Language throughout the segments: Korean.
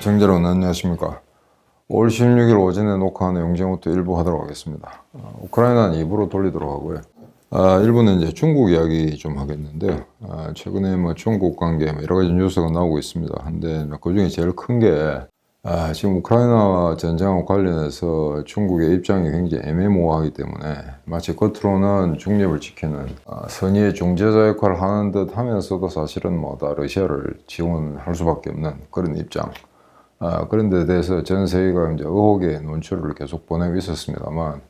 시청자 여러분 안녕하십니까. 5월 16일 오전에 녹화하는 영쟁부터 일부 하도록 하겠습니다. 우크라이나는 2부로 돌리도록 하고요. 1부는 이제 중국 이야기 좀 하겠는데요. 최근에 뭐 중국 관계 여러 가지 뉴스가 나오고 있습니다. 근데 그 중에 제일 큰 게 지금 우크라이나 전쟁과 관련해서 중국의 입장이 굉장히 애매모호하기 때문에 마치 겉으로는 중립을 지키는 선의의 중재자 역할을 하는 듯 하면서도 사실은 뭐 다 러시아를 지원할 수밖에 없는 그런 입장. 그런 데 대해서 전 세계가 이제 의혹의 논출을 계속 보내고 있었습니다만,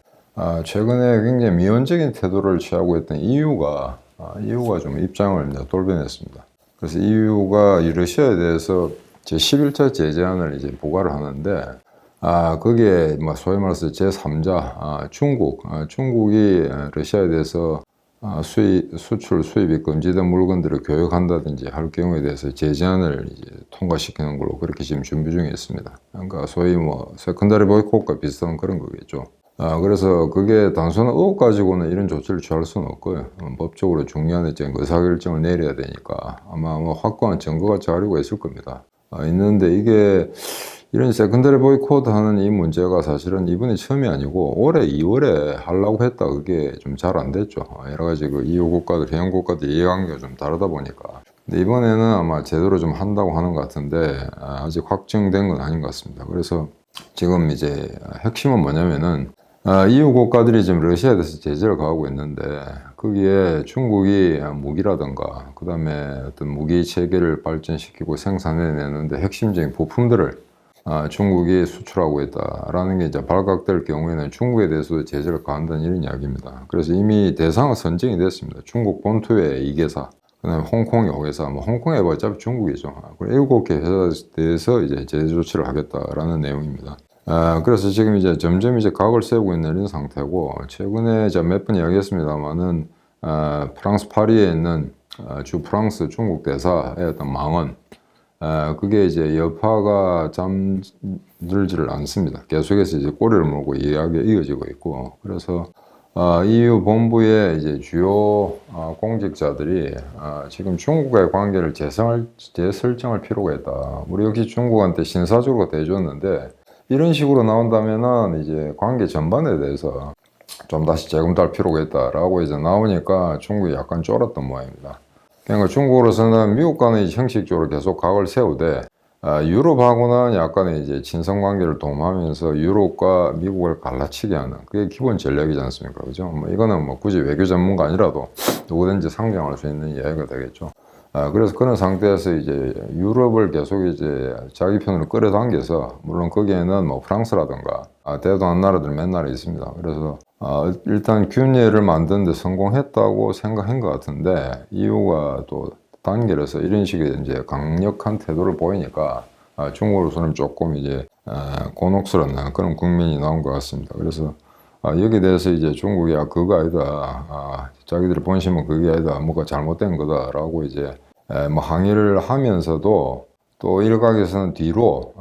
최근에 굉장히 미온적인 태도를 취하고 있던 EU가 좀 입장을 이제 돌변했습니다. 그래서 EU가 이 러시아에 대해서 제11차 제재안을 이제 부과를 하는데, 거기에 뭐 소위 말해서 제3자, 중국이 러시아에 대해서 수출, 수입이 금지된 물건들을 교역한다든지 할 경우에 대해서 제재안을 이제 통과시키는 걸로 그렇게 지금 준비 중에 있습니다. 그러니까 소위 뭐 세컨더리 보이콧과 비슷한 그런 거겠죠. 그래서 그게 단순한 의혹 가지고는 이런 조치를 취할 수는 없고요. 법적으로 중요한 의사결정을 내려야 되니까 아마 확고한 증거가 자료가 있을 겁니다. 있는데 이게 이런 세컨더리 보이콧 하는 이 문제가 사실은 이번이 처음이 아니고 올해 2월에 하려고 했다 그게 좀 잘 안 됐죠. 여러 가지 그 EU 국가들, 해양 국가들 이해관계가 좀 다르다 보니까. 근데 이번에는 아마 제대로 좀 한다고 하는 것 같은데 아직 확정된 건 아닌 것 같습니다. 그래서 지금 이제 핵심은 뭐냐면은 EU 국가들이 지금 러시아에 대해서 제재를 가하고 있는데 거기에 중국이 무기라든가 그 다음에 어떤 무기 체계를 발전시키고 생산해내는데 핵심적인 부품들을 중국이 수출하고 있다라는 게 이제 발각될 경우에는 중국에 대해서도 제재를 가한다는 이런 이야기입니다. 그래서 이미 대상은 선정이 됐습니다. 중국 본토의 2개사, 그다음에 홍콩의 5개사, 뭐 홍콩에 어차피 중국이죠. 그리고 7개 회사에 대해서 이제 제재 조치를 하겠다라는 내용입니다. 그래서 지금 이제 점점 이제 각을 세우고 있는 이런 상태고, 최근에 제가 몇 번 이야기했습니다만은 프랑스 파리에 있는 주 프랑스 중국 대사의 어떤 망언, 그게 이제 여파가 잠들지를 않습니다. 계속해서 이제 꼬리를 물고 이야기가 이어지고 있고, 그래서 EU 본부의 이제 주요 공직자들이 지금 중국과의 관계를 재설정할 필요가 있다. 우리 역시 중국한테 신사적으로 대해줬는데 이런 식으로 나온다면은 이제 관계 전반에 대해서 좀 다시 재검토할 필요가 있다라고 이제 나오니까 중국이 약간 쫄았던 모양입니다. 그러니까 중국으로서는 미국과는 형식적으로 계속 각을 세우되 유럽하고는 약간의 이제 친선 관계를 도모하면서 유럽과 미국을 갈라치게 하는 그게 기본 전략이지 않습니까? 그죠? 뭐 이거는 뭐 굳이 외교 전문가 아니라도 누구든지 상정할 수 있는 이야기가 되겠죠. 그래서 그런 상태에서 이제 유럽을 계속 이제 자기 편으로 끌어당겨서, 물론 거기에는 뭐 프랑스라든가 대도한 나라들 몇 나라 있습니다. 그래서 일단 균열을 만드는 데 성공했다고 생각한 것 같은데 EU가 또 단결해서 이런 식의 이제 강력한 태도를 보이니까 중국으로서는 조금 이제 곤혹스러운 그런 국면이 나온 것 같습니다. 그래서 여기에 대해서 이제 중국이 그거 아니다, 자기들의 본심은 그게 아니다, 뭐가 잘못된 거다라고 이제 뭐 항의를 하면서도 또 일각에서는 뒤로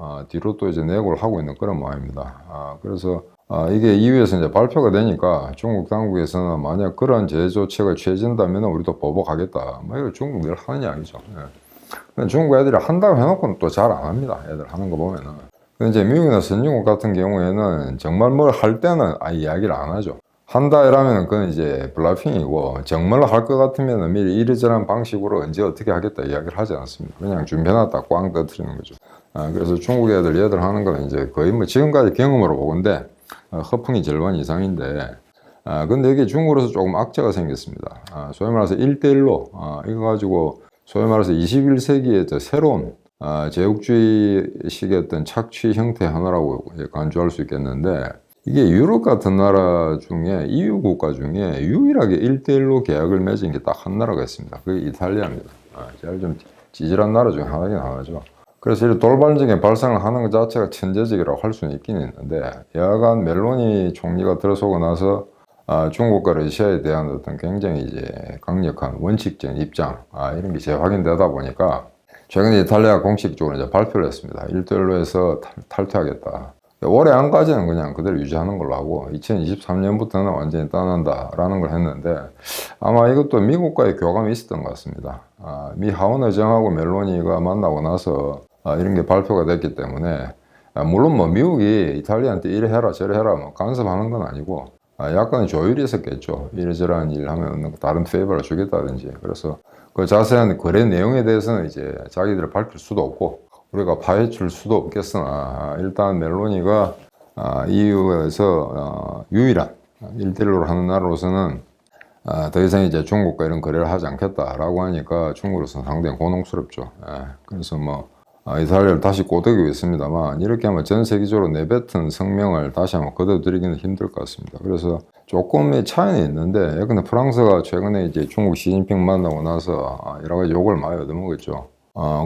또 이제 내고를 하고 있는 그런 모양입니다. 그래서 이게 EU에서 이제 발표가 되니까 중국 당국에서는 만약 그런 제재 조치가 취해진다면 우리도 보복하겠다, 뭐 이걸 중국 늘 하는 이야기죠. 중국 애들이 한다고 해놓고는 또 잘 안 합니다. 애들 하는 거 보면은. 근데 이제 미국이나 선진국 같은 경우에는 정말 뭘 할 때는 이야기를 안 하죠. 한다 이러면 그건 이제 블라핑이고, 정말로 할 것 같으면 미리 이리저런 방식으로 언제 어떻게 하겠다 이야기를 하지 않습니다. 그냥 준비해놨다 꽝 터뜨리는 거죠. 그래서 중국 얘들 하는 건 이제 거의 뭐 지금까지 경험으로 보건데 허풍이 절반 이상인데, 근데 이게 중국으로서 조금 악재가 생겼습니다. 소위 말해서 1대1로 이거 가지고 소위 말해서 21세기의 새로운 제국주의식의 어떤 착취 형태 하나라고 간주할 수 있겠는데, 이게 유럽 같은 나라 중에 EU 국가 중에 유일하게 1대1로 계약을 맺은 게 딱 한 나라가 있습니다. 그게 이탈리아입니다. 제일 좀 찌질한 나라 중에 하나긴 하나죠. 그래서 이렇게 돌발적인 발상을 하는 것 자체가 천재적이라고 할 수는 있긴 있는데, 여하간 멜로니 총리가 들어서고 나서 중국과 러시아에 대한 어떤 굉장히 이제 강력한 원칙적인 입장, 이런 게 재확인되다 보니까 최근에 이탈리아가 공식적으로 이제 발표를 했습니다. 1대1로 해서 탈퇴하겠다. 올해 안까지는 그냥 그대로 유지하는 걸로 하고 2023년부터는 완전히 떠난다라는 걸 했는데, 아마 이것도 미국과의 교감이 있었던 것 같습니다. 미 하원 의장하고 멜로니가 만나고 나서 이런 게 발표가 됐기 때문에 물론 뭐 미국이 이탈리아한테 이래 해라 저래 해라 뭐 간섭하는 건 아니고 약간의 조율이 있었겠죠. 이래저래한 일 하면 다른 페이버를 주겠다든지. 그래서 그 자세한 거래 내용에 대해서는 이제 자기들을 밝힐 수도 없고 우리가 파헤칠 수도 없겠으나 일단 멜로니가 EU에서 유일한 1대1로 하는 나라로서는 더 이상 이제 중국과 이런 거래를 하지 않겠다라고 하니까 중국으로서는 상당히 곤혹스럽죠. 그래서 뭐 이탈리아를 다시 꼬드기고 있습니다만 이렇게 하면 전 세계적으로 내뱉은 성명을 다시 한번 거둬들이기는 힘들 것 같습니다. 그래서 조금의 차이는 있는데 예컨대 프랑스가 최근에 이제 중국 시진핑 만나고 나서 여러 가지 욕을 많이 얻어먹었죠.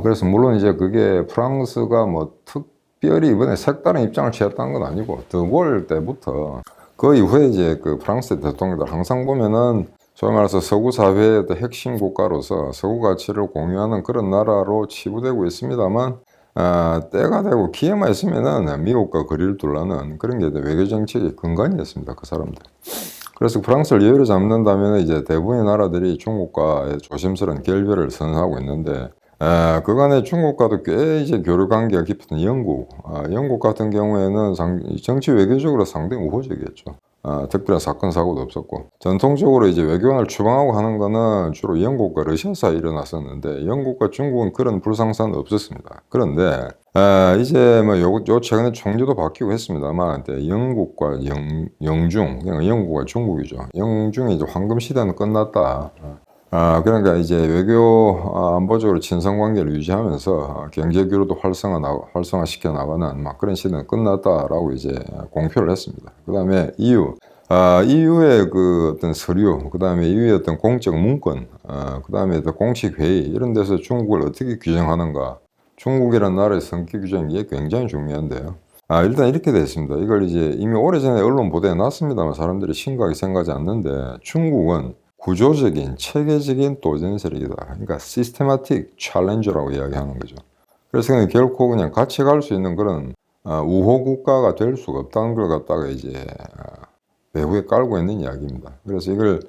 그래서 물론 이제 그게 프랑스가 뭐 특별히 이번에 색다른 입장을 취했다는 건 아니고 드골 때부터 그 이후에 이제 그 프랑스 대통령들 항상 보면은 소위 말해서 서구 사회의 핵심 국가로서 서구 가치를 공유하는 그런 나라로 치부되고 있습니다만 때가 되고 기회만 있으면은 미국과 거리를 두려는 그런 게 외교 정책의 근간이었습니다. 그 사람들. 그래서 프랑스를 예외로 잡는다면 이제 대부분의 나라들이 중국과의 조심스러운 결별을 선언하고 있는데 그간에 중국과도 꽤 이제 교류 관계가 깊었던 영국, 영국 같은 경우에는 정치 외교적으로 상당히 우호적이었죠. 특별한 사건 사고도 없었고 전통적으로 이제 외교관을 추방하고 하는 거는 주로 영국과 러시아 사이에 일어났었는데 영국과 중국은 그런 불상사는 없었습니다. 그런데 이제 뭐 요 최근에 총리도 바뀌고 했습니다만 영국과 영중, 그러니까 영국과 중국이죠. 영중이 이제 황금 시대는 끝났다. 그러니까 이제 외교 안보적으로 친선 관계를 유지하면서 경제 교류도 활성화시켜 나가는 막 그런 시대는 끝났다라고 이제 공표를 했습니다. 그다음에 EU의 그 어떤 서류, 그다음에 EU의 어떤 공적 문건, 그다음에 또 공식 회의 이런 데서 중국을 어떻게 규정하는가, 중국이라는 나라의 성격 규정이 이게 굉장히 중요한데요. 일단 이렇게 됐습니다. 이걸 이제 이미 오래전에 언론 보도해 놨습니다만 사람들이 심각하게 생각하지 않는데 중국은 구조적인 체계적인 도전 세력이다. 그러니까 시스테마틱 챌린저라고 이야기하는 거죠. 그래서 그냥 결코 그냥 같이 갈 수 있는 그런 우호 국가가 될 수가 없다는 걸 갖다가 이제 배후에 깔고 있는 이야기입니다. 그래서 이걸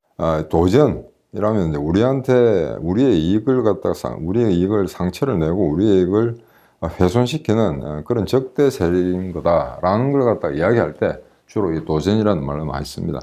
도전이라면 이제 우리한테 우리의 이익을 갖다가 우리의 이익을 상처를 내고 우리의 이익을 훼손시키는 그런 적대 세력인 거다라는 걸 갖다가 이야기할 때 주로 이 도전이라는 말을 많이 씁니다.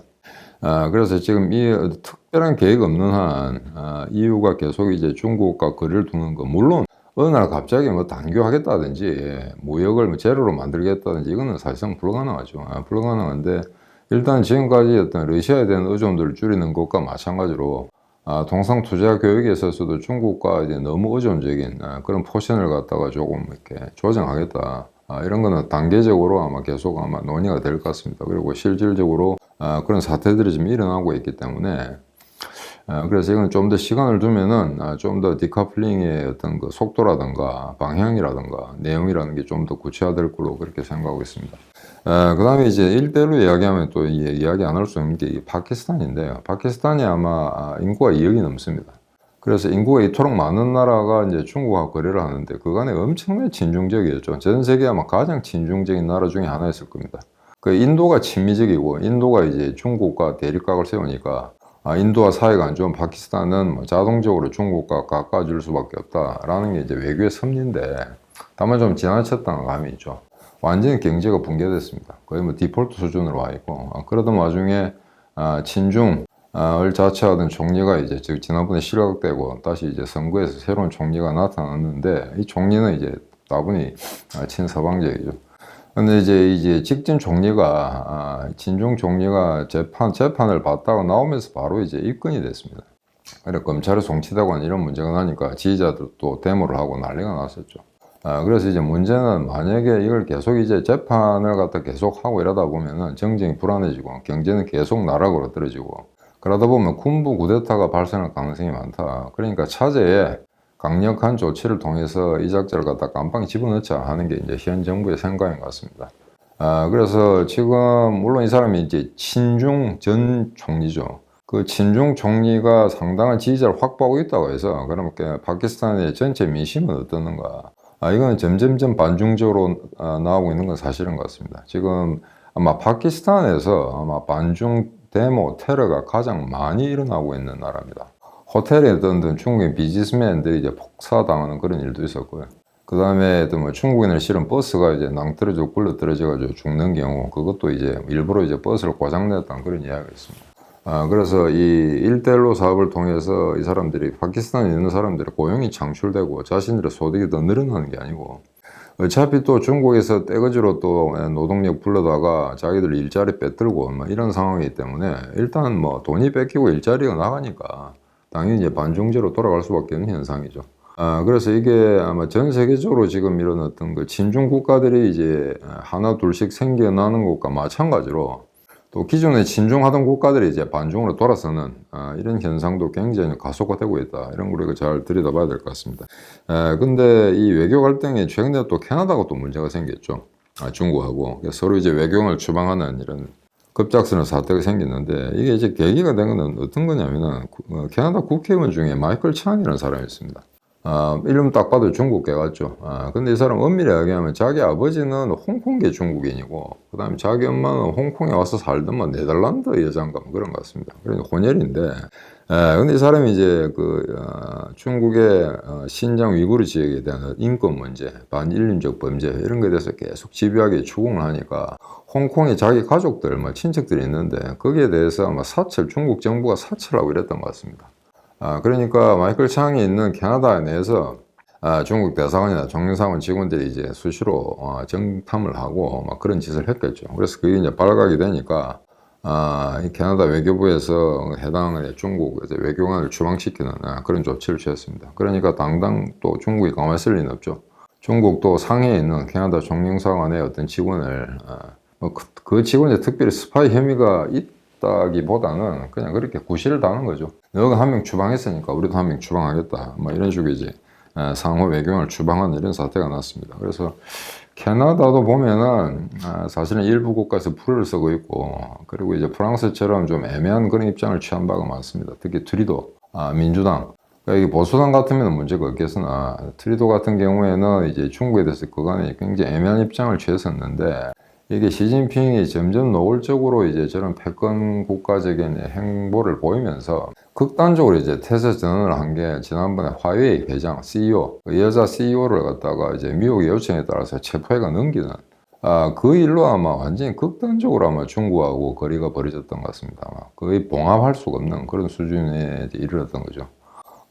그래서 지금 이 특별한 계획 없는 한 EU가 계속 이제 중국과 거리를 두는 거 물론 어느 날 갑자기 뭐 단교하겠다든지 무역을 뭐 제로로 만들겠다든지 이거는 사실상 불가능하죠. 불가능한데 일단 지금까지 어떤 러시아에 대한 의존도를 줄이는 것과 마찬가지로 동상 투자 교육에 있어서도 중국과 이제 너무 의존적인 그런 포션을 갖다가 조금 이렇게 조정하겠다. 이런 거는 단계적으로 아마 계속 아마 논의가 될 것 같습니다. 그리고 실질적으로 그런 사태들이 지금 일어나고 있기 때문에 그래서 이건 좀 더 시간을 두면은 좀 더 디커플링의 어떤 그 속도라든가 방향이라든가 내용이라는 게 좀 더 구체화될 걸로 그렇게 생각하고 있습니다. 그 다음에 이제 1대1로 이야기하면 또 이야기 안 할 수 없는 게 파키스탄인데요. 파키스탄이 아마 인구가 2억이 넘습니다. 그래서 인구가 이토록 많은 나라가 이제 중국과 거래를 하는데 그간에 엄청나게 친중적이었죠. 전 세계 아마 가장 친중적인 나라 중에 하나였을 겁니다. 그 인도가 친미적이고 인도가 이제 중국과 대립각을 세우니까 인도와 사이가 안 좋은 파키스탄은 뭐 자동적으로 중국과 가까워질 수밖에 없다라는 게 이제 외교의 섭리인데 다만 좀 지나쳤다는 감이 있죠. 완전히 경제가 붕괴됐습니다. 거의 뭐 디폴트 수준으로 와 있고 그러던 와중에 친중 을 자처하던 총리가 이제 지난번에 실각되고 다시 이제 선거에서 새로운 총리가 나타났는데 이 총리는 이제 다분히 친서방적이죠. 근데 이제 직전 총리가 친중 총리가 재판을 받다가 나오면서 바로 이제 입건이 됐습니다. 그래 검찰에 송치되고 이런 문제가 나니까 지지자들도 데모를 하고 난리가 났었죠. 그래서 이제 문제는 만약에 이걸 계속 이제 재판을 갖다 계속 하고 이러다 보면은 정쟁이 불안해지고 경제는 계속 나락으로 떨어지고 그러다 보면 군부 쿠데타가 발생할 가능성이 많다. 그러니까 차제에 강력한 조치를 통해서 이 작자를 갖다 깜빵에 집어넣자 하는 게 이제 현 정부의 생각인 것 같습니다. 그래서 지금 물론 이 사람이 이제 친중 전 총리죠. 그 친중 총리가 상당한 지지자를 확보하고 있다고 해서 그럼 파키스탄의 전체 민심은 어떻는가? 이건 점점점 반중적으로 나오고 있는 건 사실인 것 같습니다. 지금 아마 파키스탄에서 아마 반중 데모, 테러가 가장 많이 일어나고 있는 나라입니다. 호텔에 있던 중국의 비즈니스맨들이 이제 폭사당하는 그런 일도 있었고요. 그 다음에 또 뭐 중국인을 실은 버스가 이제 낭떠러져 굴러떨어져가지고 죽는 경우, 그것도 이제 일부러 이제 버스를 고장냈다는 그런 이야기가 있습니다. 그래서 이 일대일로 사업을 통해서 이 사람들이, 파키스탄에 있는 사람들의 고용이 창출되고 자신들의 소득이 더 늘어나는 게 아니고, 어차피 또 중국에서 떼거지로 또 노동력 불러다가 자기들 일자리 뺏들고 뭐 이런 상황이기 때문에, 일단 뭐 돈이 뺏기고 일자리가 나가니까 당연히 이제 반중제로 돌아갈 수밖에 없는 현상이죠. 그래서 이게 아마 전 세계적으로 지금 이런 어떤 그 친중 국가들이 이제 하나 둘씩 생겨나는 것과 마찬가지로, 또 기존에 친중하던 국가들이 이제 반중으로 돌아서는 이런 현상도 굉장히 가속화되고 있다. 이런 걸 우리가 잘 들여다봐야 될 것 같습니다. 근데 이 외교 갈등에 최근에 또 캐나다가 또 문제가 생겼죠. 중국하고 서로 이제 외교를 추방하는 이런 급작스러운 사태가 생겼는데, 이게 이제 계기가 된 건 어떤 거냐면은 캐나다 국회의원 중에 마이클 창이라는 사람이 있습니다. 이름 딱 봐도 중국계 같죠. 근데 이 사람 엄밀히 이야기하면 자기 아버지는 홍콩계 중국인이고, 그 다음에 자기 엄마는 홍콩에 와서 살던 뭐 네덜란드 여자인가 뭐 그런 것 같습니다. 그러니까 혼혈인데, 근데 이 사람이 이제 중국의 신장 위구르 지역에 대한 인권 문제, 반인륜적 범죄 이런 것에 대해서 계속 집요하게 추궁을 하니까, 홍콩에 자기 가족들, 뭐 친척들이 있는데 거기에 대해서 아마 중국 정부가 사찰하고 이랬던 것 같습니다. 그러니까 마이클 창이 있는 캐나다 내에서 중국 대사관이나 정상원 직원들이 이제 수시로 정탐을 하고 막 그런 짓을 했겠죠. 그래서 그게 이제 발각이 되니까 이 캐나다 외교부에서 해당 중국 외교관을 추방시키는 그런 조치를 취했습니다. 그러니까 당장 또 중국이 가만히 있을 리는 없죠. 중국도 상해에 있는 캐나다 총영사관의 어떤 직원을 그 직원이 특별히 스파이 혐의가 있다기보다는 그냥 그렇게 구실을 당한 거죠. 너가 한 명 추방했으니까 우리도 한 명 추방하겠다. 뭐 이런 식으로 이제 상호 외교관을 추방한 이런 사태가 났습니다. 그래서 캐나다도 보면은 사실은 일부 국가에서 불을 쓰고 있고, 그리고 이제 프랑스처럼 좀 애매한 그런 입장을 취한 바가 많습니다. 특히 트리도 민주당. 그러니까 이게 보수당 같으면 문제가 없겠으나, 트리도 같은 경우에는 이제 중국에 대해서 그간에 굉장히 애매한 입장을 취했었는데, 이게 시진핑이 점점 노골적으로 이제 저런 패권 국가적인 행보를 보이면서 극단적으로 이제 태세 전환을 한 게, 지난번에 화웨이 회장 CEO, 그 여자 CEO를 갖다가 이제 미국의 요청에 따라서 체포해가 넘기는 그 일로 아마 완전히 극단적으로 아마 중국하고 거리가 벌어졌던 것 같습니다. 아마 거의 봉합할 수가 없는 그런 수준에 이르렀던 거죠.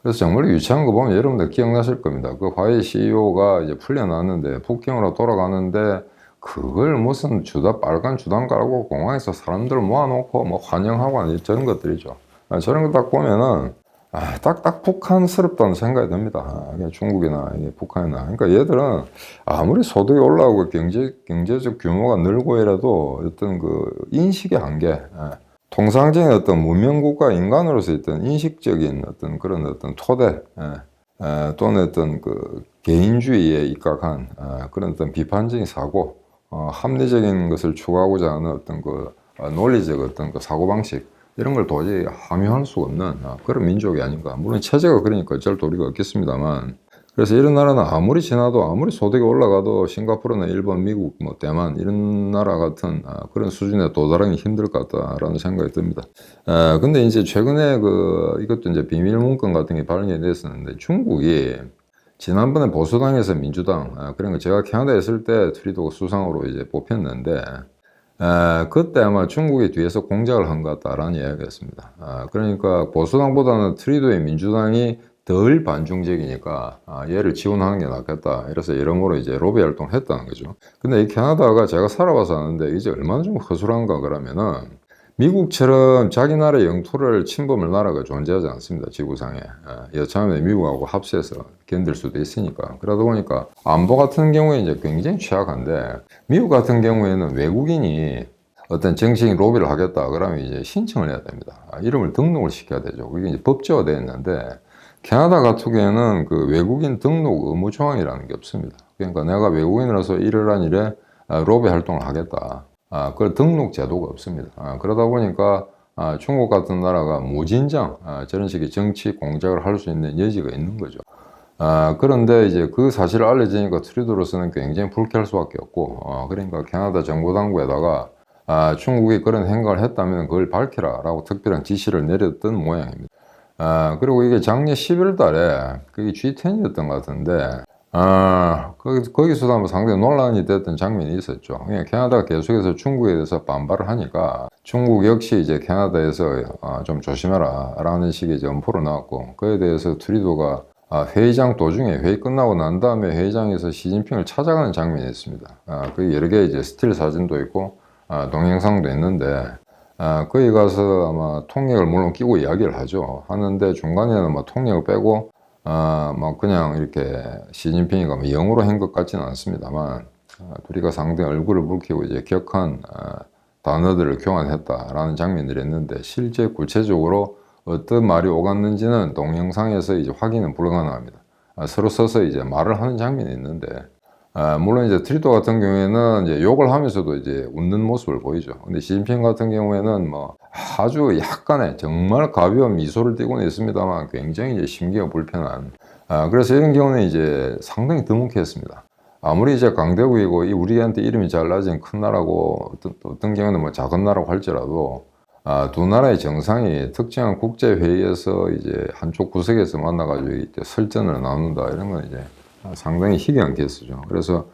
그래서 정말 유치한 거 보면 여러분들 기억나실 겁니다. 그 화웨이 CEO가 이제 풀려났는데 북경으로 돌아가는데, 그걸 무슨 빨간 주당 깔고 공항에서 사람들 모아놓고 뭐 환영하고 저런 것들이죠. 저런 거 딱 보면은 딱딱 북한스럽다는 생각이 듭니다. 중국이나 북한이나. 그러니까 얘들은 아무리 소득이 올라오고 경제적 규모가 늘고 이래도 어떤 그 인식의 한계, 통상적인 어떤 문명국가 인간으로서 있던 인식적인 어떤 그런 어떤 토대, 또는 어떤 그 개인주의에 입각한 그런 어떤 비판적인 사고, 합리적인 것을 추구하고자 하는 어떤 그 논리적 어떤 그 사고방식, 이런 걸 도저히 함유할 수가 없는 그런 민족이 아닌가. 물론 체제가 그러니까 어쩔 도리가 없겠습니다만, 그래서 이런 나라는 아무리 지나도, 아무리 소득이 올라가도 싱가포르나 일본, 미국, 뭐 대만 이런 나라 같은 그런 수준에 도달하기 힘들 것 같다라는 생각이 듭니다. 근데 이제 최근에 이것도 이제 비밀 문건 같은 게 발견이 됐었는데, 중국이 지난번에 보수당에서 민주당, 그러니까 제가 캐나다에 있을 때 트리도가 수상으로 이제 뽑혔는데, 그때 아마 중국이 뒤에서 공작을 한 것 같다라는 이야기였습니다. 그러니까 보수당보다는 트리도의 민주당이 덜 반중적이니까 얘를 지원하는 게 낫겠다. 이래서 여러모로 이제 로비 활동을 했다는 거죠. 근데 이 캐나다가 제가 살아봐서 아는데 이제 얼마나 좀 허술한가 그러면은, 미국처럼 자기 나라의 영토를 침범할 나라가 존재하지 않습니다. 지구상에. 여차하면 미국하고 합세해서 견딜 수도 있으니까. 그러다 보니까 안보 같은 경우에 이제 굉장히 취약한데, 미국 같은 경우에는 외국인이 어떤 정치인 로비를 하겠다 그러면 이제 신청을 해야 됩니다. 이름을 등록을 시켜야 되죠. 그게 이제 법제화되어 있는데, 캐나다 같은 경우에는 그 외국인 등록 의무 조항이라는 게 없습니다. 그러니까 내가 외국인으로서 이러한 일에 로비 활동을 하겠다. 그 등록 제도가 없습니다. 그러다 보니까 중국 같은 나라가 무진장 저런 식의 정치 공작을 할 수 있는 여지가 있는 거죠. 그런데 이제 그 사실을 알려지니까 트루도로서는 굉장히 불쾌할 수밖에 없고, 그러니까 캐나다 정부 당국에다가 중국이 그런 행각을 했다면 그걸 밝히라 라고 특별한 지시를 내렸던 모양입니다. 그리고 이게 작년 11월 달에 그게 G10이었던 것 같은데, 거기서도 한번 상당히 논란이 됐던 장면이 있었죠. 그러니까 캐나다가 계속해서 중국에 대해서 반발을 하니까 중국 역시 이제 캐나다에서 좀 조심해라 라는 식의 이제 엄포를 놨고, 그에 대해서 트리도가 회의장 도중에 회의 끝나고 난 다음에 회의장에서 시진핑을 찾아가는 장면이 있습니다. 그 여러 개 이제 스틸 사진도 있고 동영상도 있는데, 거기 가서 아마 통역을 물론 끼고 이야기를 하는데 중간에는 뭐 통역을 빼고 뭐 그냥 이렇게 시진핑이가 뭐 영어로 한 것 같지는 않습니다만, 둘이가 상당히 얼굴을 붉히고 이제 격한 단어들을 교환했다라는 장면들이 있는데, 실제 구체적으로 어떤 말이 오갔는지는 동영상에서 이제 확인은 불가능합니다. 서로 서서 이제 말을 하는 장면이 있는데, 물론 이제 트리도 같은 경우에는 이제 욕을 하면서도 이제 웃는 모습을 보이죠. 근데 시진핑 같은 경우에는 뭐 아주 약간의 정말 가벼운 미소를 띠고는 있습니다만 굉장히 이제 심기가 불편한, 그래서 이런 경우는 이제 상당히 드문했습니다. 아무리 이제 강대국이고 이 우리한테 이름이 잘 나진 큰 나라고 어떤 경우는 뭐 작은 나라고 할지라도 두 나라의 정상이 특정한 국제회의에서 이제 한쪽 구석에서 만나가지고 이제 설전을 나눈다, 이런 건 이제 상당히 희귀한 케이스죠. 그래서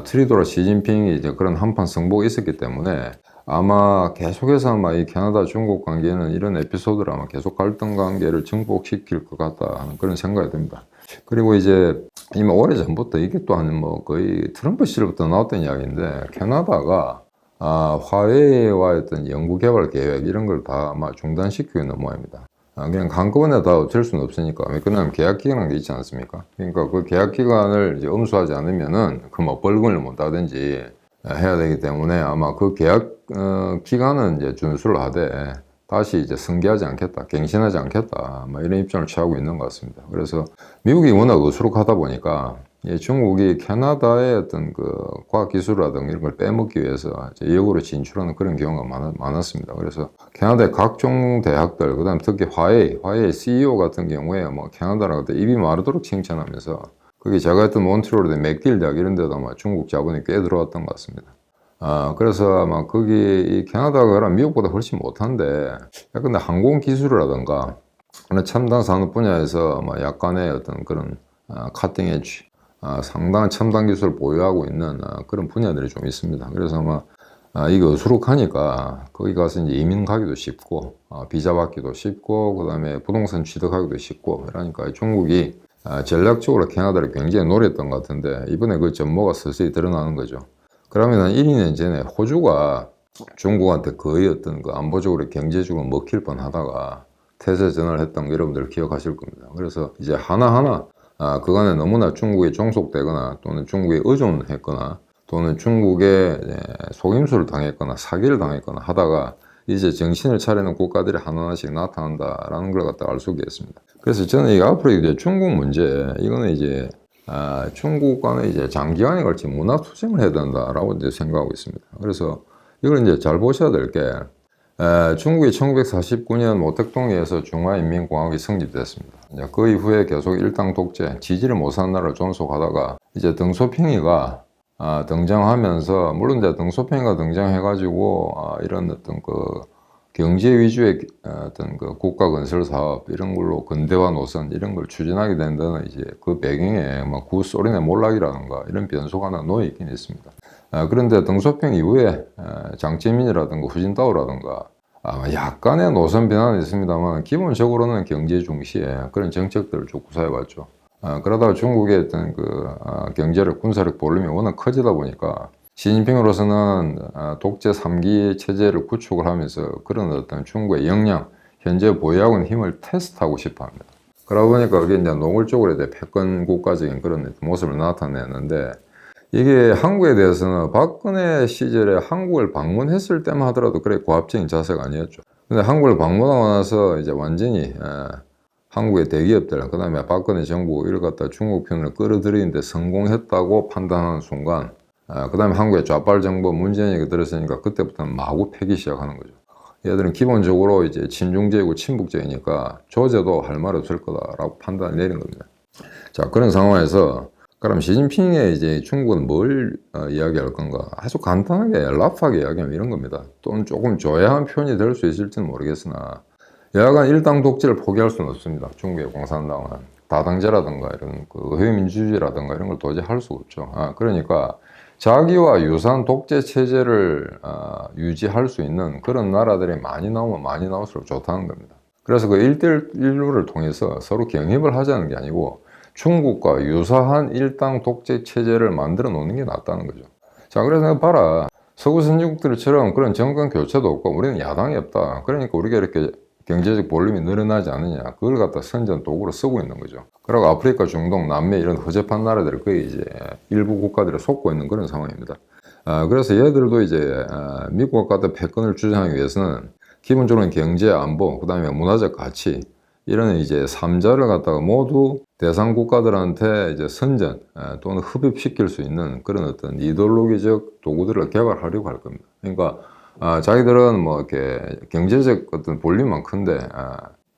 트리도라 시진핑이 이제 그런 한판 승부가 있었기 때문에 아마 계속해서 아마 이 캐나다 중국 관계는 이런 에피소드를 아마 계속 갈등 관계를 증폭시킬 것 같다 하는 그런 생각이 듭니다. 그리고 이제 이미 오래전부터 이게 또 한 뭐 거의 트럼프 시절부터 나왔던 이야기인데, 캐나다가 화웨이와의 어떤 연구개발 계획 이런 걸 다 아마 중단시키고 있는 모양입니다. 그냥 한꺼번에 다 어쩔 수는 없으니까. 왜냐하면 계약 기간이 있지 않습니까? 그러니까 그 계약 기간을 이제 엄수하지 않으면은 그 뭐 벌금을 못 하든지 해야 되기 때문에 아마 그 계약 기간은 이제 준수를 하되 다시 이제 승계하지 않겠다, 갱신하지 않겠다, 뭐 이런 입장을 취하고 있는 것 같습니다. 그래서 미국이 워낙 어수룩하다 보니까 중국이 캐나다의 어떤 그 과학기술이라든가 이런 걸 빼먹기 위해서 역으로 진출하는 그런 경우가 많았습니다. 그래서 캐나다의 각종 대학들, 그 다음 특히 화웨이 CEO 같은 경우에 뭐 캐나다라고 입이 마르도록 칭찬하면서, 거기 제가 했던 몬트리올의 맥길 대학 이런 데도 아마 중국 자본이 꽤 들어왔던 것 같습니다. 그래서 아마 거기 이 캐나다가 미국보다 훨씬 못한데, 근데 항공기술이라든가 어느 첨단 산업 분야에서 아마 약간의 어떤 그런 카팅 엣지, 상당한 첨단 기술을 보유하고 있는 그런 분야들이 좀 있습니다. 그래서 아마 이게 어수룩하니까 거기 가서 이제 이민 가기도 쉽고 비자 받기도 쉽고 그 다음에 부동산 취득하기도 쉽고 이러니까 중국이 전략적으로 캐나다를 굉장히 노렸던 것 같은데, 이번에 그 전모가 서서히 드러나는 거죠. 그러면 한 1, 2년 전에 호주가 중국한테 거의 어떤 그 안보적으로 경제적으로 먹힐 뻔 하다가 태세 전환을 했던 거 여러분들 기억하실 겁니다. 그래서 이제 하나하나 그간에 너무나 중국에 종속되거나 또는 중국에 의존했거나 또는 중국에 속임수를 당했거나 사기를 당했거나 하다가 이제 정신을 차리는 국가들이 하나하나씩 나타난다라는 걸 갖다 알 수 있겠습니다. 그래서 저는 이 앞으로 이제 중국 문제, 이거는 이제 중국과는 이제 장기간에 걸쳐 문화 투쟁을 해야 된다라고 이제 생각하고 있습니다. 그래서 이걸 이제 잘 보셔야 될 게, 중국이 1949년 모택동에서 중화인민공화국이 성립됐습니다. 그 이후에 계속 일당 독재, 지지를 못하는 나라를 존속하다가 이제 덩소핑이가 등장하면서, 물론 이제 덩소핑이가 등장해가지고 이런 어떤 그 경제 위주의 어떤 그 국가 건설 사업 이런 걸로 근대화 노선 이런 걸 추진하게 된 데는 이제 그 배경에 뭐 구소련의 몰락이라든가 이런 변수가 하나 놓여 있긴 있습니다. 그런데 덩소평 이후에 장제민이라든가 후진타오라든가 약간의 노선 변화는 있습니다만 기본적으로는 경제 중시의 그런 정책들을 쭉 구사해왔죠. 그러다가 중국의 어떤 그 경제력, 군사력 볼륨이 워낙 커지다 보니까 시진핑으로서는 독재 3기 체제를 구축을 하면서 그런 어떤 중국의 역량, 현재 보유하고 있는 힘을 테스트하고 싶어 합니다. 그러다 보니까 그게 이제 노골적으로 이제 패권 국가적인 그런 모습을 나타내는데, 이게 한국에 대해서는 박근혜 시절에 한국을 방문했을 때만 하더라도 그래 고압적인 자세가 아니었죠. 근데 한국을 방문하고 나서 이제 완전히 한국의 대기업들, 그 다음에 박근혜 정부 이를 갖다 중국 편을 끌어들이는데 성공했다고 판단하는 순간, 그 다음에 한국의 좌빨 정부 문재인이 들었으니까 그때부터는 마구 패기 시작하는 거죠. 얘들은 기본적으로 이제 친중제이고 친북제이니까 조제도 할 말 없을 거다라고 판단을 내린 겁니다. 자, 그런 상황에서 그럼 시진핑의 이제 중국은 뭘 이야기할 건가? 아주 간단하게 라프하게 이야기하면 이런 겁니다. 또는 조금 조야한 표현이 될 수 있을지는 모르겠으나 여하간 일당 독재를 포기할 수는 없습니다. 중국의 공산당은. 다당제라든가 이런 그 의회민주주의라든가 이런 걸 도저히 할 수가 없죠. 그러니까 자기와 유사한 독재 체제를 유지할 수 있는 그런 나라들이 많이 나오면 많이 나올수록 좋다는 겁니다. 그래서 그 1대1를 통해서 서로 경협을 하자는 게 아니고 중국과 유사한 일당 독재 체제를 만들어 놓는 게 낫다는 거죠. 자, 그래서 봐라. 서구 선진국들처럼 그런 정권 교체도 없고 우리는 야당이 없다. 그러니까 우리가 이렇게 경제적 볼륨이 늘어나지 않느냐. 그걸 갖다 선전 도구로 쓰고 있는 거죠. 그리고 아프리카, 중동, 남미 이런 허접한 나라들을 거의 이제 일부 국가들을 속고 있는 그런 상황입니다. 그래서 얘들도 이제 미국과 같은 패권을 주장하기 위해서는 기본적으로는 경제, 안보, 그 다음에 문화적 가치 이런 이제 3자를 갖다가 모두 대상 국가들한테 이제 선전 또는 흡입시킬 수 있는 그런 어떤 이데올로기적 도구들을 개발하려고 할 겁니다. 그러니까 자기들은 뭐 이렇게 경제적 어떤 볼륨만 큰데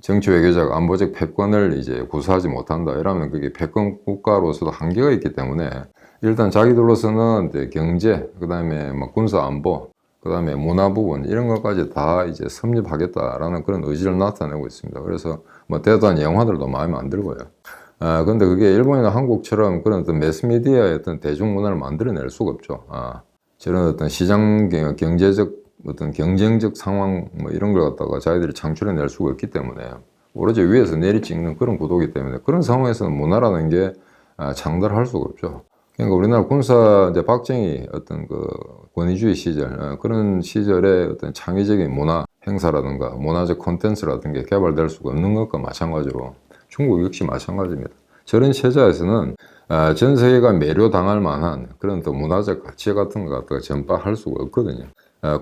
정치 외교적 안보적 패권을 이제 구사하지 못한다 이러면 그게 패권 국가로서도 한계가 있기 때문에 일단 자기들로서는 이제 경제 그다음에 뭐 군사 안보 그다음에 문화 부분 이런 것까지 다 이제 섭렵하겠다라는 그런 의지를 나타내고 있습니다. 그래서 뭐 대단한 영화들도 마음에 안 들고요. 근데 그게 일본이나 한국처럼 그런 어떤 매스미디어의 어떤 대중문화를 만들어낼 수가 없죠. 저런 어떤 시장 경제적 어떤 경쟁적 상황 뭐 이런 걸 갖다가 자기들이 창출해낼 수가 없기 때문에 오로지 위에서 내리 찍는 그런 구도이기 때문에 그런 상황에서는 문화라는 게 창달할 수가 없죠. 그러니까 우리나라 군사 이제 박정희 어떤 그 권위주의 시절 그런 시절의 어떤 창의적인 문화 행사라든가 문화적 콘텐츠라든가 개발될 수가 없는 것과 마찬가지로 중국 역시 마찬가지입니다. 저런 체제에서는 전 세계가 매료당할 만한 그런 또 문화적 가치 같은 것 갖다가 전파할 수가 없거든요.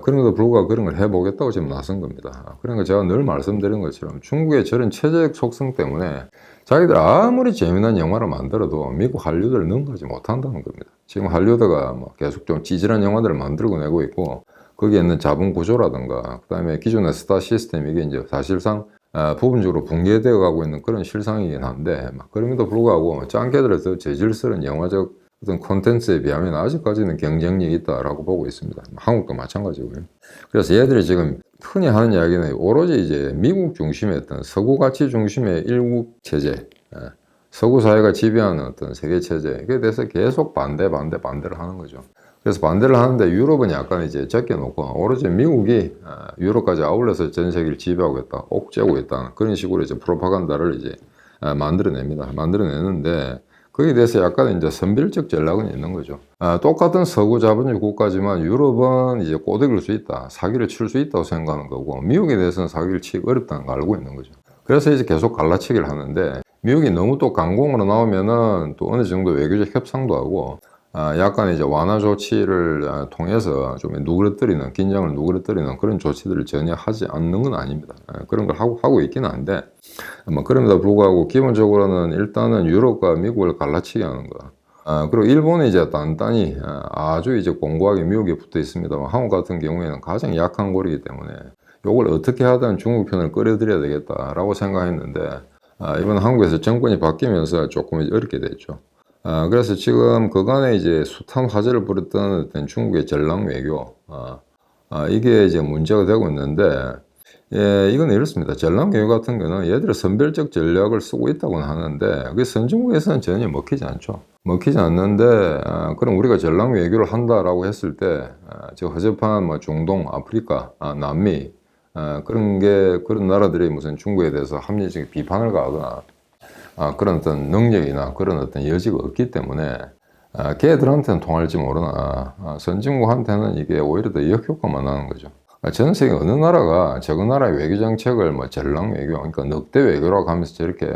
그런데도 불구하고 그런 걸 해보겠다고 지금 나선 겁니다. 그러니까 제가 늘 말씀드린 것처럼 중국의 저런 체제적 속성 때문에 자기들 아무리 재미난 영화를 만들어도 미국 할리우드를 능가하지 못한다는 겁니다. 지금 할리우드가 뭐 계속 좀 찌질한 영화들을 만들고 내고 있고 거기에 있는 자본 구조라든가 그 다음에 기존의 스타 시스템 이게 이제 사실상 부분적으로 붕괴되어 가고 있는 그런 실상이긴 한데 그럼에도 불구하고 짱깨들을 더 재질스러운 영화적 어떤 콘텐츠에 비하면 아직까지는 경쟁력이 있다라고 보고 있습니다. 한국도 마찬가지고요. 그래서 얘들이 지금 흔히 하는 이야기는 오로지 이제 미국 중심의 어떤 서구 가치 중심의 일국 체제, 서구 사회가 지배하는 어떤 세계 체제, 그에 대해서 계속 반대를 하는 거죠. 그래서 반대를 하는데 유럽은 약간 이제 제껴놓고 오로지 미국이 유럽까지 아울러서 전 세계를 지배하고 있다, 옥죄고 있다 그런 식으로 이제 프로파간다를 이제 만들어냅니다. 만들어내는데 거기에 대해서 약간 이제 선별적 전략은 있는 거죠. 똑같은 서구 자본주의 국가지만 유럽은 이제 꼬드길 수 있다, 사기를 칠 수 있다고 생각하는 거고 미국에 대해서는 사기를 치기 어렵다는 걸 알고 있는 거죠. 그래서 이제 계속 갈라치기를 하는데 미국이 너무 또 강공으로 나오면은 또 어느 정도 외교적 협상도 하고 약간 이제 완화 조치를 통해서 좀 누그러뜨리는 긴장을 누그러뜨리는 그런 조치들을 전혀 하지 않는 건 아닙니다. 그런 걸 하고 있기는 한데 뭐 그럼에도 불구하고 기본적으로는 일단은 유럽과 미국을 갈라치기 하는 거. 그리고 일본은 이제 단단히 아주 이제 공고하게 미국에 붙어 있습니다만 한국 같은 경우에는 가장 약한 고리이기 때문에 이걸 어떻게 하든 중국 편을 끌어들여야 되겠다라고 생각했는데 이번 한국에서 정권이 바뀌면서 조금 어렵게 됐죠. 그래서 지금 그간에 이제 숱한 화제를 부렸던 어떤 중국의 전랑 외교, 이게 이제 문제가 되고 있는데, 예, 이건 이렇습니다. 전랑 외교 같은 경우는 얘들이 선별적 전략을 쓰고 있다고는 하는데, 그게 선진국에서는 전혀 먹히지 않죠. 먹히지 않는데, 그럼 우리가 전랑 외교를 한다라고 했을 때, 저 허접한 뭐 중동, 아프리카, 남미, 그런 나라들이 무슨 중국에 대해서 합리적 비판을 가하거나, 그런 어떤 능력이나 그런 어떤 여지가 없기 때문에 걔들한테는 통할지 모르나 선진국한테는 이게 오히려 더 역효과만 나는 거죠. 전 세계 어느 나라가 저그 나라의 외교 정책을 뭐 전랑 외교, 그러니까 넉대 외교라고 하면서 저렇게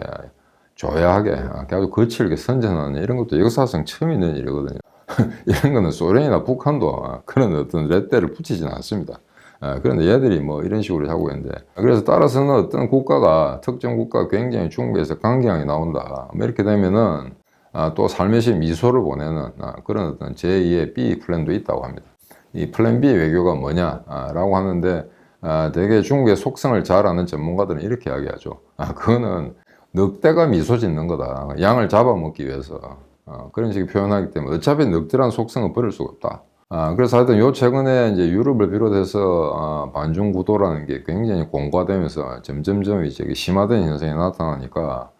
조야하게 아주 거칠게 선전하는 이런 것도 역사상 처음 있는 일이거든요. 이런 거는 소련이나 북한도 그런 어떤 렛대를 붙이지는 않습니다. 그런데 얘들이 뭐 이런 식으로 하고 있는데 그래서 따라서는 어떤 국가가 특정 국가가 굉장히 중국에서 강경하게 나온다 뭐 이렇게 되면은 또 살며시 미소를 보내는 그런 어떤 제2의 B 플랜도 있다고 합니다. 이 플랜 B 외교가 뭐냐라고 하는데 되게 중국의 속성을 잘 아는 전문가들은 이렇게 이야기하죠. 그거는 늑대가 미소 짓는 거다. 양을 잡아먹기 위해서 그런 식의 표현하기 때문에 어차피 늑대란 속성은 버릴 수가 없다. 그래서 하여튼 요 최근에 이제 유럽을 비롯해서 반중 구도라는 게 굉장히 공고화되면서 점점점 이제 심화된 현상이 나타나니까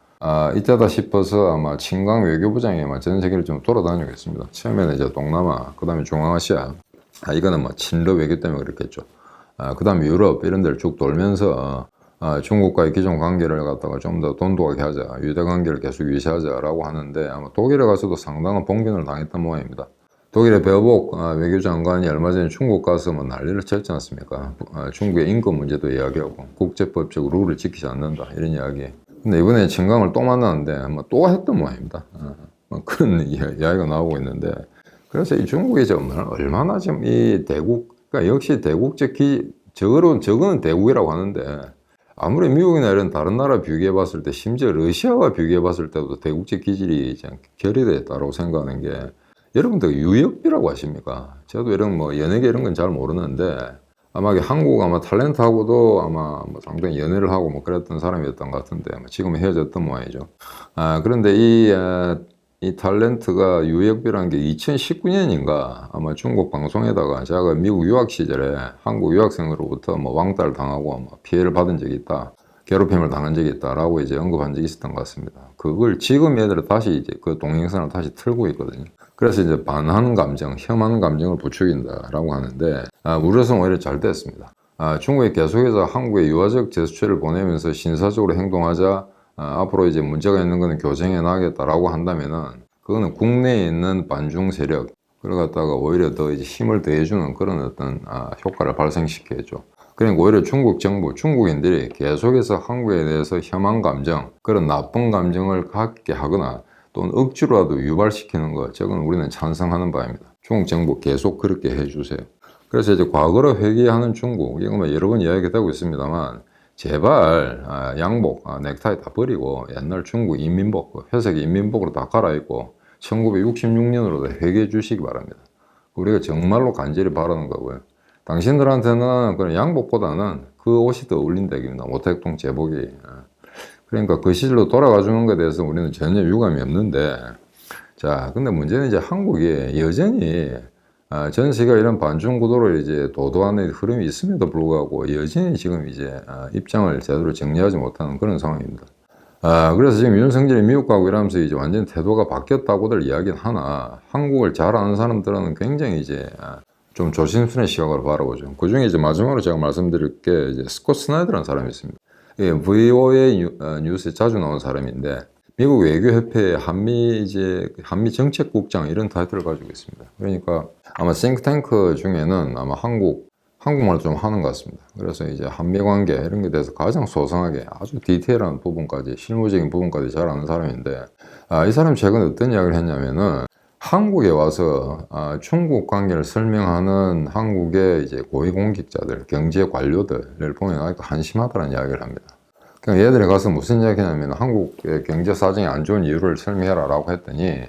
이때다 싶어서 아마 친강 외교부장이 아마 전 세계를 좀 돌아다니겠습니다. 처음에는 이제 동남아, 그 다음에 중앙아시아, 이거는 뭐 친러 외교 때문에 그렇겠죠. 그 다음에 유럽 이런 데를 쭉 돌면서 중국과의 기존 관계를 갖다가 좀 더 돈독하게 하자, 유대 관계를 계속 유지하자라고 하는데 아마 독일에 가서도 상당한 봉변을 당했던 모양입니다. 독일의 베어복 외교장관이 얼마 전에 중국 가서 뭐 난리를 쳤지 않습니까? 중국의 인권 문제도 이야기하고 국제법적 룰을 지키지 않는다 이런 이야기. 근데 이번에 청강을 또 만났는데 또 했던 모양입니다. 그런 이야기가 나오고 있는데, 그래서 이 중국이 지금 얼마나 지금 이 대국, 그러니까 역시 대국적 저거는 대국이라고 하는데, 아무리 미국이나 이런 다른 나라 비교해 봤을 때, 심지어 러시아와 비교해 봤을 때도 대국적 기질이 결여되어 있다고 생각하는 게, 여러분들 유역비라고 아십니까? 저도 이런 뭐 연예계 이런 건 잘 모르는데, 아마 한국 탤런트하고도 아마 뭐 상당히 연애를 하고 뭐 그랬던 사람이었던 것 같은데 지금 헤어졌던 모양이죠. 그런데 이 탤런트가 유역비라는 게 2019년인가 아마 중국 방송에다가 제가 미국 유학 시절에 한국 유학생으로부터 뭐 왕따를 당하고 뭐 피해를 받은 적이 있다, 괴롭힘을 당한 적이 있다라고 이제 언급한 적이 있었던 것 같습니다. 그걸 지금 얘들은 다시 이제 그 동영상을 다시 틀고 있거든요. 그래서 이제 반한 감정, 혐한 감정을 부추긴다라고 하는데, 우려성 오히려 잘 됐습니다. 중국이 계속해서 한국에 유화적 제스처를 보내면서 신사적으로 행동하자, 앞으로 이제 문제가 있는 거는 교정해 나가겠다라고 한다면은, 그거는 국내에 있는 반중 세력, 그걸 갖다가 오히려 더 이제 힘을 더해주는 그런 어떤, 효과를 발생시켜야죠. 그러니까 오히려 중국 정부, 중국인들이 계속해서 한국에 대해서 혐한 감정, 그런 나쁜 감정을 갖게 하거나, 또는 억지로라도 유발시키는 것, 저건 우리는 찬성하는 바입니다. 중국 정부 계속 그렇게 해주세요. 그래서 이제 과거로 회귀하는 중국, 이거 뭐 여러 번 이야기되고 있습니다만, 제발 양복, 넥타이 다 버리고 옛날 중국 인민복, 회색 인민복으로 다 갈아입고 1966년으로 회귀해 주시기 바랍니다. 우리가 정말로 간절히 바라는 거고요. 당신들한테는 그런 양복보다는 그 옷이 더 어울린다 얘기입니다. 모택동 제복이. 그러니까 그 시절로 돌아가 주는 것에 대해서 우리는 전혀 유감이 없는데, 자, 근데 문제는 이제 한국이 여전히 전 세계가 이런 반중 구도로 이제 도도하는 흐름이 있음에도 불구하고 여전히 지금 이제 입장을 제대로 정리하지 못하는 그런 상황입니다. 그래서 지금 윤석열이 미국 가고 이러면서 이제 완전 태도가 바뀌었다고들 이야기는 하나, 한국을 잘 아는 사람들은 굉장히 이제 좀 조심스러운 시각으로 바라보죠. 그 중에 이제 마지막으로 제가 말씀드릴 게 이제 스콧 스나이더라는 사람이 있습니다. VOA 뉴스에 자주 나온 사람인데, 미국 외교협회의 한미 정책국장 이런 타이틀을 가지고 있습니다. 그러니까 아마 싱크탱크 중에는 아마 한국말을 좀 하는 것 같습니다. 그래서 이제 한미 관계 이런 게 대해서 가장 소상하게 아주 디테일한 부분까지, 실무적인 부분까지 잘 아는 사람인데, 이 사람이 최근에 어떤 이야기를 했냐면은, 한국에 와서 중국 관계를 설명하는 한국의 이제 고위공직자들, 경제 관료들을 보면 아주 한심하다는 이야기를 합니다. 그러니까 얘들이 가서 무슨 이야기냐면 한국의 경제 사정이 안 좋은 이유를 설명해라 라고 했더니,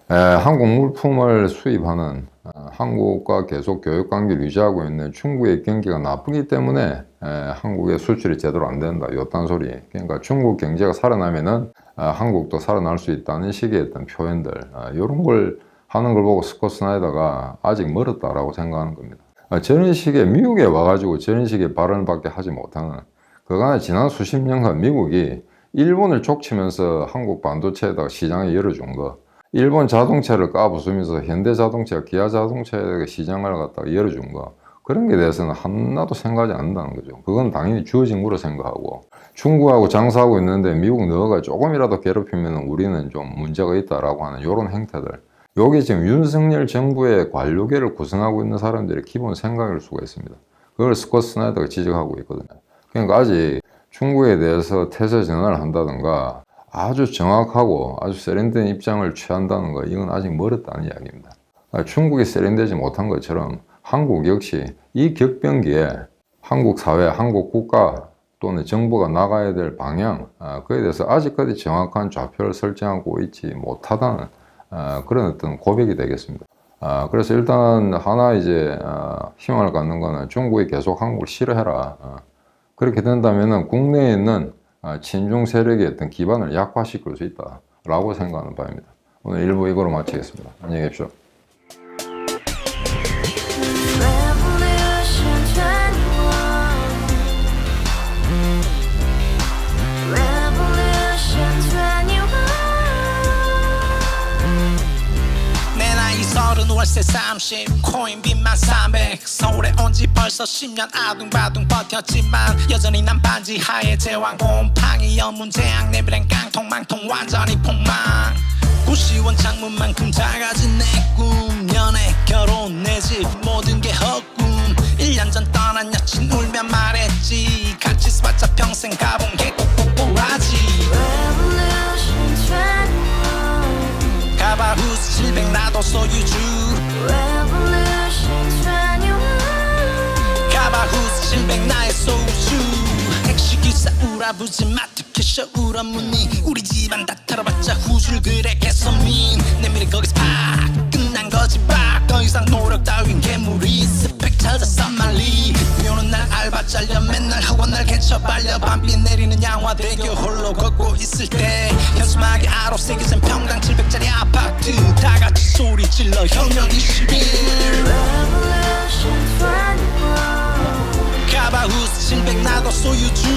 한국 물품을 수입하는 한국과 계속 교육 관계를 유지하고 있는 중국의 경기가 나쁘기 때문에 한국의 수출이 제대로 안 된다, 요딴 소리. 그러니까 중국 경제가 살아나면은 한국도 살아날 수 있다는 식의 어떤 표현들, 이런 걸 하는 걸 보고 스콧 스나이더가 아직 멀었다라고 생각하는 겁니다. 저런 식의 미국에 와가지고 저런 식의 발언밖에 하지 못하는, 그간에 지난 수십 년간 미국이 일본을 족치면서 한국 반도체에다가 시장을 열어준 거, 일본 자동차를 까부수면서 현대자동차, 기아자동차의 시장을 갖다가 열어준 거, 그런 게 대해서는 하나도 생각하지 않는다는 거죠. 그건 당연히 주어진 거로 생각하고, 중국하고 장사하고 있는데 미국 너가 조금이라도 괴롭히면 우리는 좀 문제가 있다라고 하는 이런 행태들, 요게 지금 윤석열 정부의 관료계를 구성하고 있는 사람들의 기본 생각일 수가 있습니다. 그걸 스콧 스나이더가 지적하고 있거든요. 그러니까 아직 중국에 대해서 태세 전환을 한다든가 아주 정확하고 아주 세련된 입장을 취한다는 거, 이건 아직 멀었다는 이야기입니다. 중국이 세련되지 못한 것처럼 한국 역시 이 격변기에 한국 사회, 한국 국가 또는 정부가 나가야 될 방향, 그에 대해서 아직까지 정확한 좌표를 설정하고 있지 못하다는 그런 어떤 고백이 되겠습니다. 그래서 일단 하나 이제 희망을 갖는 거는 중국이 계속 한국을 싫어해라. 그렇게 된다면 국내에 있는 친중 세력의 어떤 기반을 약화시킬 수 있다라고 생각하는 바입니다. 오늘 1부 이거로 마치겠습니다. 안녕히 계십시오. Revolution 21 30 코인 빚만 300 서울에 온 지 벌써 10년 아둥바둥 버텼지만 여전히 난 반지 하에 제왕 곰팡이 연문제약 내비랭 깡통 망통 완전히 폭망 고시원 창문만큼 작아진 내 꿈 연애 결혼 내 집 모든 게 헛꿈 1년 전 떠난 여친 울며 말했지 같이 써봤자 평생 가본 게 꼭꼭꼭하지 Revolution 21 가바후스 700 나도 소유주 Revolution 21 가바후스 700 나의 소주 택시기사 우라부지 마트 캐셔 우라무늬 우리 집안 다 털어봤자 후줄 그래 개선민 내 미래 거기서 팍 끝난 거지 팍더 이상 노력 따윈 개무리 스펙 찾아서 말리 비오는 날 알바 잘려 맨날 학원 날 개쳐 발려 밤비 내리는 양화대교 홀로 걷고 있을 때 현수막에 아로 새겨진 평당 700짜리 아파트 다 같이 소리 질러 혁명 21 Revolution 21 가바후스 700 나도 소유주